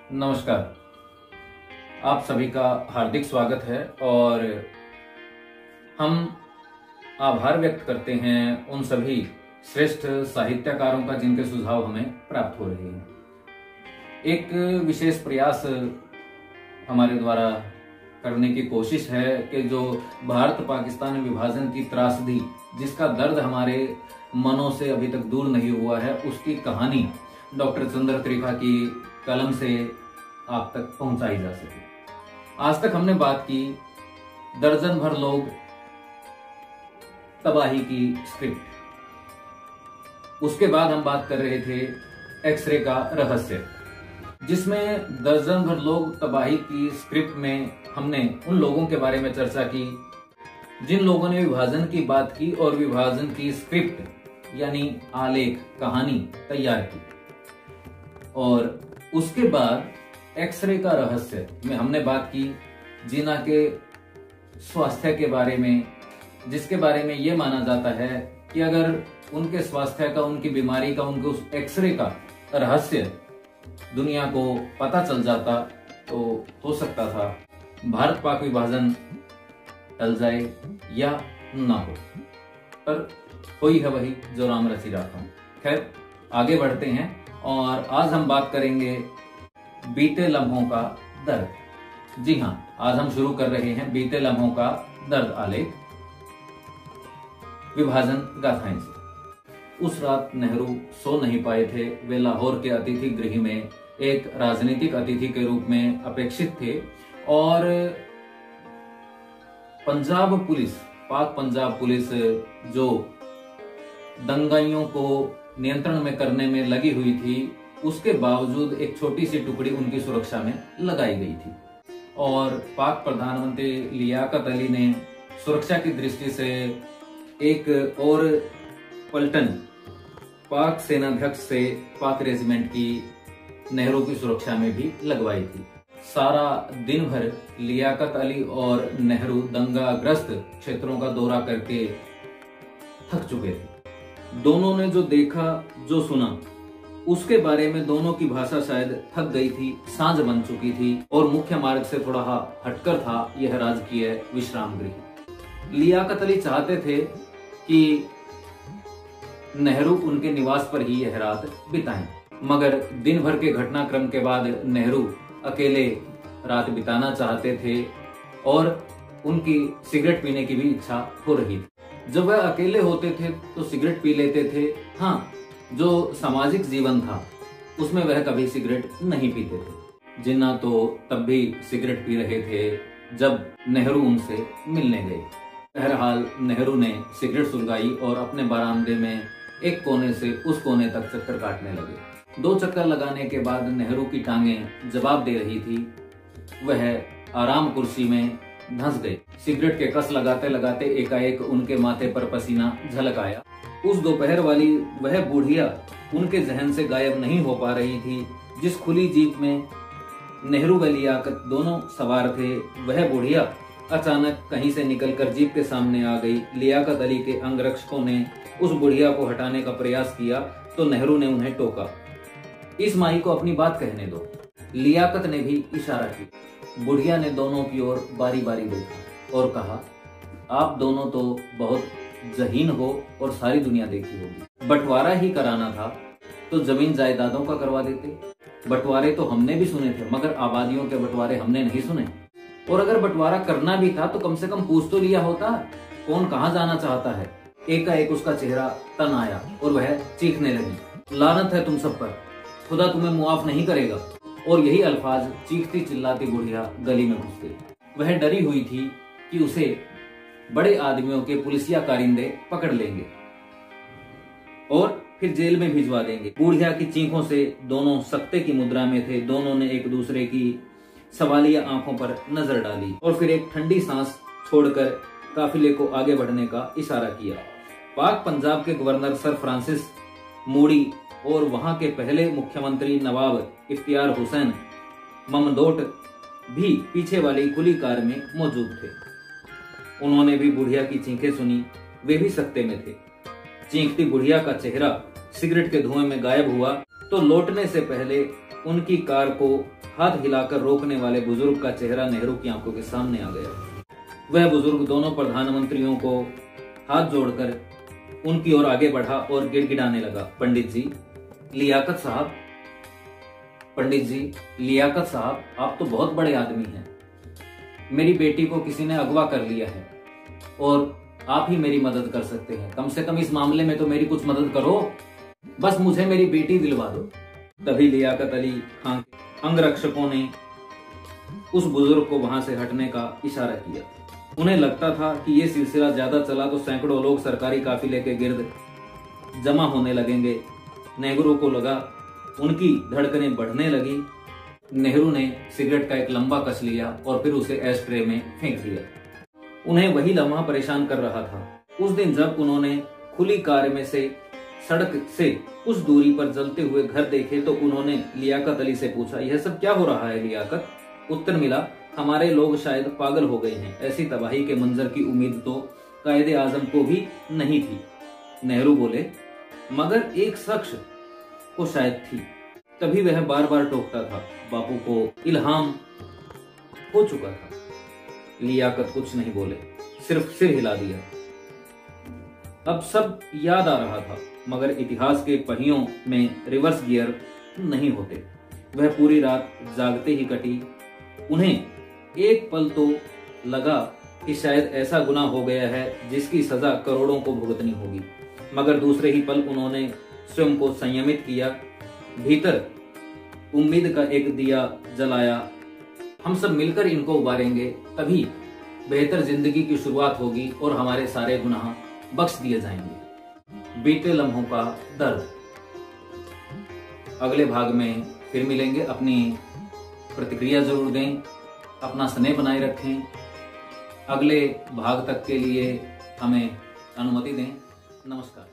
नमस्कार। आप सभी का हार्दिक स्वागत है और हम आभार व्यक्त करते हैं उन सभी श्रेष्ठ साहित्यकारों का जिनके सुझाव हमें प्राप्त हो रहे हैं। एक विशेष प्रयास हमारे द्वारा करने की कोशिश है कि जो भारत पाकिस्तान विभाजन की त्रासदी, जिसका दर्द हमारे मनों से अभी तक दूर नहीं हुआ है, उसकी कहानी डॉक्टर चंद्र त्रिखा की कलम से आप तक पहुंचाई जा सके। आज तक हमने बात की दर्जन भर लोग तबाही की स्क्रिप्ट, उसके बाद हम बात कर रहे थे एक्सरे का रहस्य, जिसमें दर्जन भर लोग तबाही की स्क्रिप्ट में हमने उन लोगों के बारे में चर्चा की जिन लोगों ने विभाजन की बात की और विभाजन की स्क्रिप्ट यानी आलेख, कहानी तैयार की। और उसके बाद एक्सरे का रहस्य में हमने बात की जीना के स्वास्थ्य के बारे में, जिसके बारे में यह माना जाता है कि अगर उनके स्वास्थ्य का, उनकी बीमारी का, उनके उस एक्सरे का रहस्य दुनिया को पता चल जाता तो हो सकता था भारत पाक विभाजन टल जाए या ना हो, पर कोई है वही जो राम रचि राखा। खैर, आगे बढ़ते हैं और आज हम बात करेंगे बीते लम्हों का दर्द। जी हाँ, आज हम शुरू कर रहे हैं बीते लम्हों का दर्द आलेख विभाजन गाथाएं से। उस रात नेहरू सो नहीं पाए थे। वे लाहौर के अतिथि गृह में एक राजनीतिक अतिथि के रूप में अपेक्षित थे और पंजाब पुलिस, पाक पंजाब पुलिस जो दंगाइयों को नियंत्रण में करने में लगी हुई थी, उसके बावजूद एक छोटी सी टुकड़ी उनकी सुरक्षा में लगाई गई थी। और पाक प्रधानमंत्री लियाकत अली ने सुरक्षा की दृष्टि से एक और पलटन पाक सेनाध्यक्ष से पाक रेजिमेंट की नेहरू की सुरक्षा में भी लगवाई थी। सारा दिन भर लियाकत अली और नेहरू दंगाग्रस्त क्षेत्रों का दौरा करके थक चुके थे। दोनों ने जो देखा, जो सुना, उसके बारे में दोनों की भाषा शायद थक गई थी, सांझ बन चुकी थी और मुख्य मार्ग से थोड़ा हटकर था यह राजकीय विश्राम गृह। लियाकत अली चाहते थे कि नेहरू उनके निवास पर ही यह रात बिताएं, मगर दिन भर के घटनाक्रम के बाद नेहरू अकेले रात बिताना चाहते थे और उनकी सिगरेट पीने की भी इच्छा हो रही थी। जब वह अकेले होते थे तो सिगरेट पी लेते थे। हाँ, जो सामाजिक जीवन था उसमें वह कभी सिगरेट नहीं पीते थे। जिन्ना तो तब भी सिगरेट पी रहे थे जब नेहरू उनसे मिलने गए। बहरहाल नेहरू ने सिगरेट सुलगाई और अपने बरामदे में एक कोने से उस कोने तक चक्कर काटने लगे। 2 चक्कर लगाने के बाद नेहरू की टांगें जवाब दे रही थी। वह आराम कुर्सी में धंस गए। सिगरेट के कस लगाते लगाते एकाएक उनके माथे पर पसीना झलक आया। उस दोपहर वाली वह बुढ़िया उनके जहन से गायब नहीं हो पा रही थी। जिस खुली जीप में नेहरू व लियाकत दोनों सवार थे, वह बुढ़िया अचानक कहीं से निकलकर जीप के सामने आ गई। लियाकत अली के अंगरक्षकों ने उस बुढ़िया को हटाने का प्रयास किया तो नेहरू ने उन्हें टोका, इस माई को अपनी बात कहने दो। लियाकत ने भी इशारा किया। बुढ़िया ने दोनों की ओर बारी बारी देखा और कहा, आप दोनों तो बहुत जहीन हो और सारी दुनिया देखी होगी। बंटवारा ही कराना था तो जमीन जायदादों का करवा देते। बंटवारे तो हमने भी सुने थे, मगर आबादियों के बंटवारे हमने नहीं सुने। और अगर बंटवारा करना भी था तो कम से कम पूछ तो लिया होता, कौन कहाँ जाना चाहता है। एकाएक उसका चेहरा तन आया और वह चीखने लगी, लानत है तुम सब पर, खुदा तुम्हें मुआफ नहीं करेगा। और यही अल्फाज चीखती चिल्लाती बुढ़िया गली में घुस गई। वह डरी हुई थी कि उसे बड़े आदमियों के पुलिसिया कारिंदे पकड़ लेंगे और फिर जेल में भिजवा देंगे। बुढ़िया की चीखों से दोनों सख्ते की मुद्रा में थे। दोनों ने एक दूसरे की सवालिया आंखों पर नजर डाली और फिर एक ठंडी सांस छोड़कर काफिले को आगे बढ़ने का इशारा किया। पाक पंजाब के गवर्नर सर फ्रांसिस मूडी और वहां के पहले मुख्यमंत्री नवाब इफ्तियार हुसैन ममदोट भी पीछे वाली खुली कार में मौजूद थे। उन्होंने भी बुढ़िया की चीखें सुनी। वे भी सख्ते में थे। चीखती बुढ़िया का चेहरा सिगरेट के धुएं में गायब हुआ तो लौटने से पहले उनकी कार को हाथ हिलाकर रोकने वाले बुजुर्ग का चेहरा नेहरू की आंखों के सामने आ गया। वह बुजुर्ग दोनों प्रधानमंत्रियों को हाथ जोड़कर उनकी ओर आगे बढ़ा और गिड़गिड़ाने लगा, पंडित जी, लियाकत साहब, पंडित जी, लियाकत साहब, आप तो बहुत बड़े आदमी हैं। मेरी बेटी को किसी ने अगवा कर लिया है और आप ही मेरी मदद कर सकते हैं। कम से कम इस मामले में तो मेरी कुछ मदद करो, बस मुझे मेरी बेटी दिलवा दो। तभी लियाकत अली खान के अंगरक्षकों ने उस बुजुर्ग को वहां से हटने का इशारा किया। उन्हें लगता था कि ये सिलसिला ज्यादा चला तो सैकड़ों लोग सरकारी काफिले के गिर्द जमा होने लगेंगे। नेहरू को लगा उनकी धड़कनें बढ़ने लगी। नेहरू ने सिगरेट का एक लंबा कस लिया और फिर उसे एस्ट्रे में फेंक दिया। उन्हें वही लम्हा परेशान कर रहा था। उस दिन जब उन्होंने खुली कार में से सड़क से कुछ दूरी पर जलते हुए घर देखे तो उन्होंने लियाकत अली से पूछा, यह सब क्या हो रहा है लियाकत? उत्तर मिला, हमारे लोग शायद पागल हो गए हैं। ऐसी तबाही के मंजर की उम्मीद तो कायदे आजम को भी नहीं थी। नेहरू बोले, मगर एक शख्स को शायद थी। तभी वह बार बार टोकता था, बापू को इल्हाम हो चुका था। लियाकत कुछ नहीं बोले, सिर्फ सिर हिला दिया। अब सब याद आ रहा था, मगर इतिहास के पहियों में रिवर्स गियर नहीं होते। वह पूरी रात जागते ही कटी। उन्हें एक पल तो लगा कि शायद ऐसा गुनाह हो गया है जिसकी सजा करोड़ों को भुगतनी होगी, मगर दूसरे ही पल उन्होंने स्वयं को संयमित किया। भीतर उम्मीद का एक दिया जलाया। हम सब मिलकर इनको उबारेंगे, तभी बेहतर जिंदगी की शुरुआत होगी और हमारे सारे गुनाह बख्श दिए जाएंगे। बीते लम्हों का दर्द। अगले भाग में फिर मिलेंगे। अपनी प्रतिक्रिया जरूर दें, अपना स्नेह बनाए रखें। अगले भाग तक के लिए हमें अनुमति दें। नमस्कार।